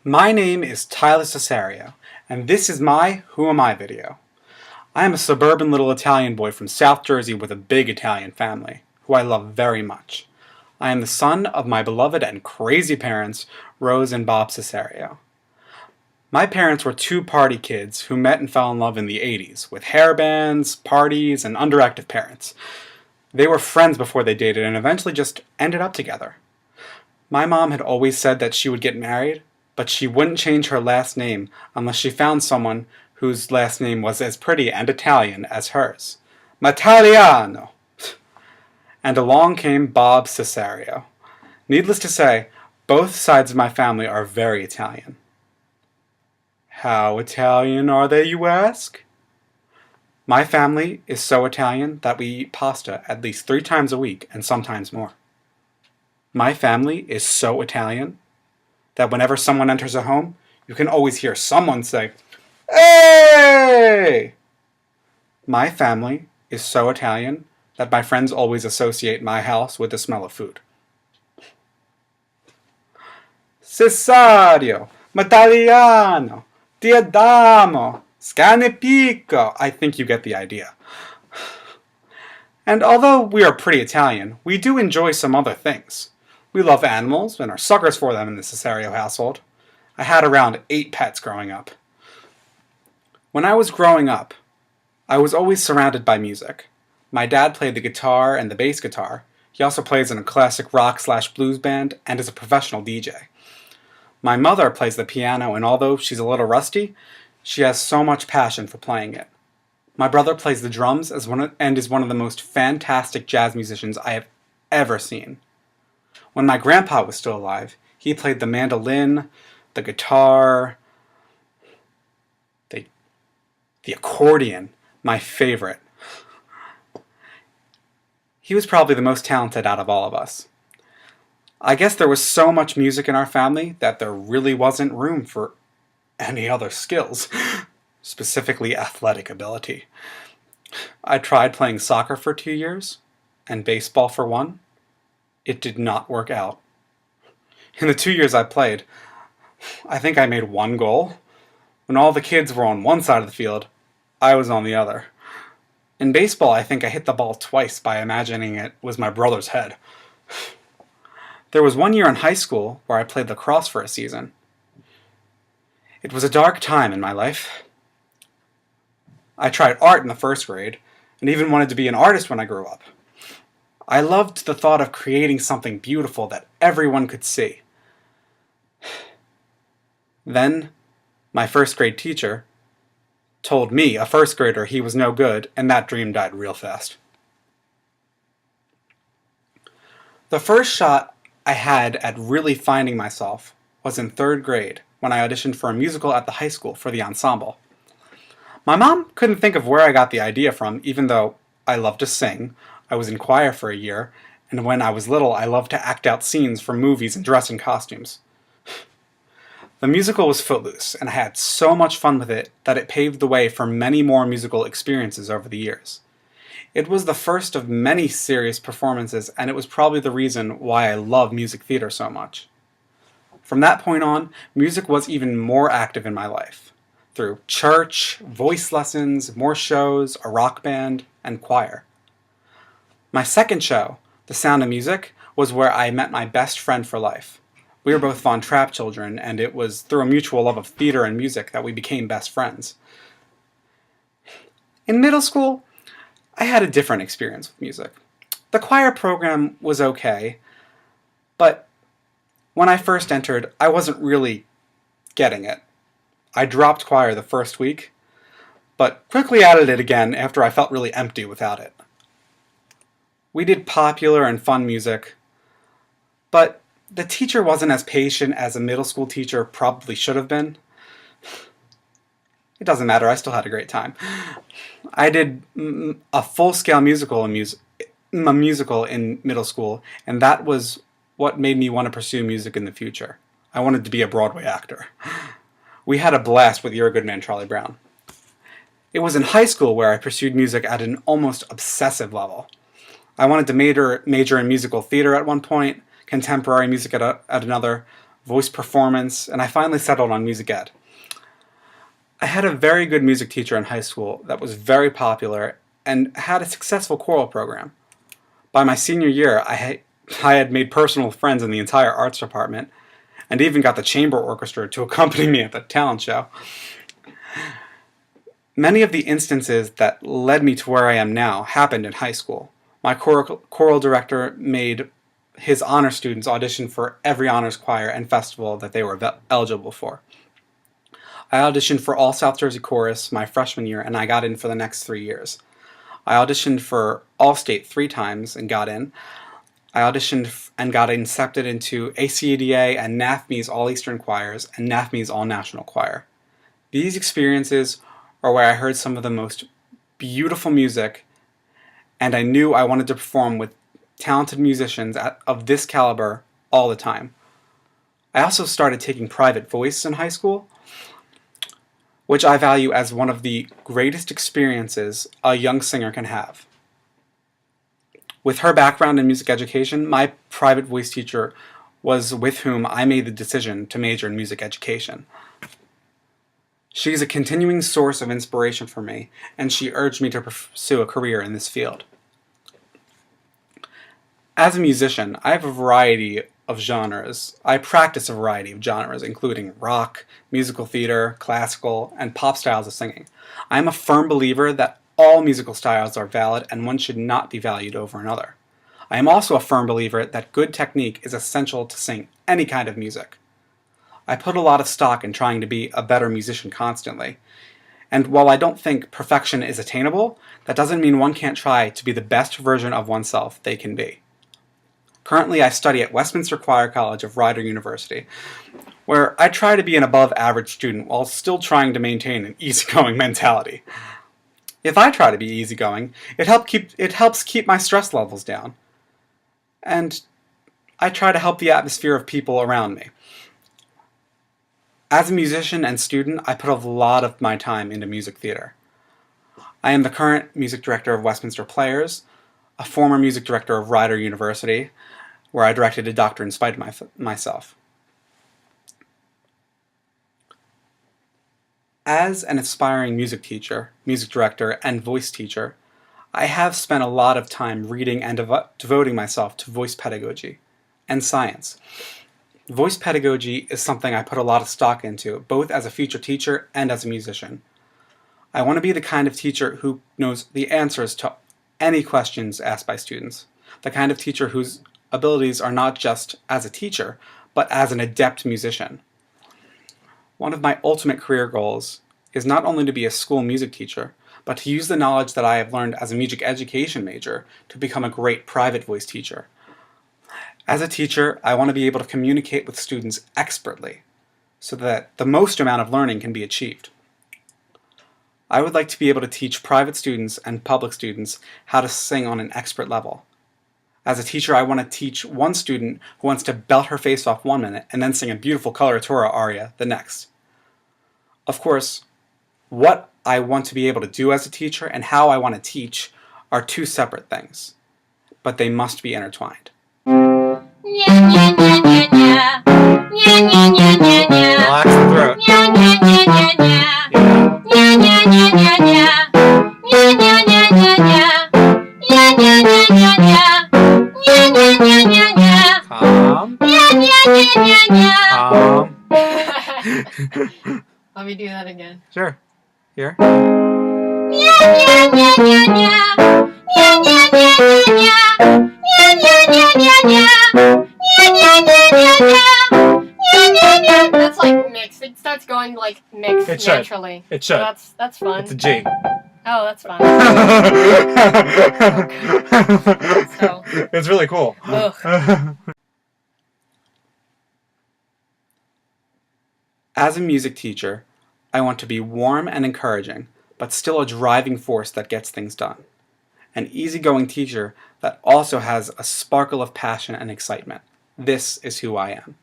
My name is Tyler Cesario, and this is my Who Am I video. I am a suburban little Italian boy from South Jersey with a big Italian family, who I love very much. I am the son of my beloved and crazy parents, Rose and Bob Cesario. My parents were two party kids who met and fell in love in the 80s, with hair bands, parties, and underactive parents. They were friends before they dated and eventually just ended up together. My mom had always said that she would get married, but she wouldn't change her last name unless she found someone whose last name was as pretty and Italian as hers. Mataliano! And along came Bob Cesario. Needless to say, both sides of my family are very Italian. How Italian are they, you ask? My family is so Italian that we eat pasta at least 3 times a week and sometimes more. My family is so Italian that whenever someone enters a home, you can always hear someone say, "Hey!" My family is so Italian that my friends always associate my house with the smell of food. Cesario, Mataliano, Diadamo, Scanepico. I think you get the idea. And although we are pretty Italian, we do enjoy some other things. We love animals and are suckers for them in the Cesario household. I had around 8 pets growing up. When I was growing up, I was always surrounded by music. My dad played the guitar and the bass guitar. He also plays in a classic rock/blues band and is a professional DJ. My mother plays the piano, and although she's a little rusty, she has so much passion for playing it. My brother plays the drums and is one of the most fantastic jazz musicians I have ever seen. When my grandpa was still alive, he played the mandolin, the guitar, the accordion, my favorite. He was probably the most talented out of all of us. I guess there was so much music in our family that there really wasn't room for any other skills, specifically athletic ability. I tried playing soccer for 2 years, and baseball for 1. It did not work out. In the 2 years I played, I think I made 1 goal. When all the kids were on one side of the field, I was on the other. In baseball, I think I hit the ball twice by imagining it was my brother's head. There was 1 year in high school where I played lacrosse for a season. It was a dark time in my life. I tried art in the 1st grade, and even wanted to be an artist when I grew up. I loved the thought of creating something beautiful that everyone could see. Then, my 1st grade teacher told me, a 1st grader, he was no good, and that dream died real fast. The first shot I had at really finding myself was in 3rd grade, when I auditioned for a musical at the high school for the ensemble. My mom couldn't think of where I got the idea from, even though I loved to sing. I was in choir for a year, and when I was little I loved to act out scenes from movies and dress in costumes. The musical was Footloose, and I had so much fun with it that it paved the way for many more musical experiences over the years. It was the first of many serious performances, and it was probably the reason why I love music theater so much. From that point on, music was even more active in my life, through church, voice lessons, more shows, a rock band, and choir. My 2nd show, The Sound of Music, was where I met my best friend for life. We were both Von Trapp children, and it was through a mutual love of theater and music that we became best friends. In middle school, I had a different experience with music. The choir program was okay, but when I first entered, I wasn't really getting it. I dropped choir the 1st week, but quickly added it again after I felt really empty without it. We did popular and fun music, but the teacher wasn't as patient as a middle school teacher probably should have been. It doesn't matter, I still had a great time. I did a full-scale musical in middle school, and that was what made me want to pursue music in the future. I wanted to be a Broadway actor. We had a blast with You're a Good Man, Charlie Brown. It was in high school where I pursued music at an almost obsessive level. I wanted to major in musical theater at one point, contemporary music at another, voice performance, and I finally settled on music ed. I had a very good music teacher in high school that was very popular and had a successful choral program. By my senior year, I had made personal friends in the entire arts department, and even got the chamber orchestra to accompany me at the talent show. Many of the instances that led me to where I am now happened in high school. My choral director made his honor students audition for every honors choir and festival that they were eligible for. I auditioned for All South Jersey Chorus my freshman year, and I got in for the next 3 years. I auditioned for All-State 3 times and got in. I auditioned and got accepted into ACADA and NAFME's All-Eastern Choirs and NAFME's All-National Choir. These experiences are where I heard some of the most beautiful music, and I knew I wanted to perform with talented musicians of this caliber all the time. I also started taking private voice in high school, which I value as one of the greatest experiences a young singer can have. With her background in music education, my private voice teacher was with whom I made the decision to major in music education. She is a continuing source of inspiration for me, and she urged me to pursue a career in this field. As a musician, I have a variety of genres. I practice a variety of genres, including rock, musical theater, classical, and pop styles of singing. I am a firm believer that all musical styles are valid and one should not be valued over another. I am also a firm believer that good technique is essential to sing any kind of music. I put a lot of stock in trying to be a better musician constantly. And while I don't think perfection is attainable, that doesn't mean one can't try to be the best version of oneself they can be. Currently, I study at Westminster Choir College of Rider University, where I try to be an above-average student while still trying to maintain an easygoing mentality. If I try to be easygoing, it helps keep my stress levels down. And I try to help the atmosphere of people around me. As a musician and student, I put a lot of my time into music theater. I am the current music director of Westminster Players, a former music director of Rider University, where I directed a Doctor in Spite of myself. As an aspiring music teacher, music director, and voice teacher, I have spent a lot of time reading and devoting myself to voice pedagogy and science. Voice pedagogy is something I put a lot of stock into, both as a future teacher and as a musician. I want to be the kind of teacher who knows the answers to any questions asked by students, the kind of teacher whose abilities are not just as a teacher, but as an adept musician. One of my ultimate career goals is not only to be a school music teacher, but to use the knowledge that I have learned as a music education major to become a great private voice teacher. As a teacher, I want to be able to communicate with students expertly, so that the most amount of learning can be achieved. I would like to be able to teach private students and public students how to sing on an expert level. As a teacher, I want to teach one student who wants to belt her face off 1 minute and then sing a beautiful coloratura aria the next. Of course, what I want to be able to do as a teacher and how I want to teach are two separate things, but they must be intertwined. Relax the throat. Calm. Calm. Let me do that again. Sure. Here. That's like mixed. It starts going like mixed It should. naturally. It should. That's fun. It's a G. Oh, that's fun. So. It's really cool. Ugh. As a music teacher, I want to be warm and encouraging, but still a driving force that gets things done. An easygoing teacher that also has a sparkle of passion and excitement. This is who I am.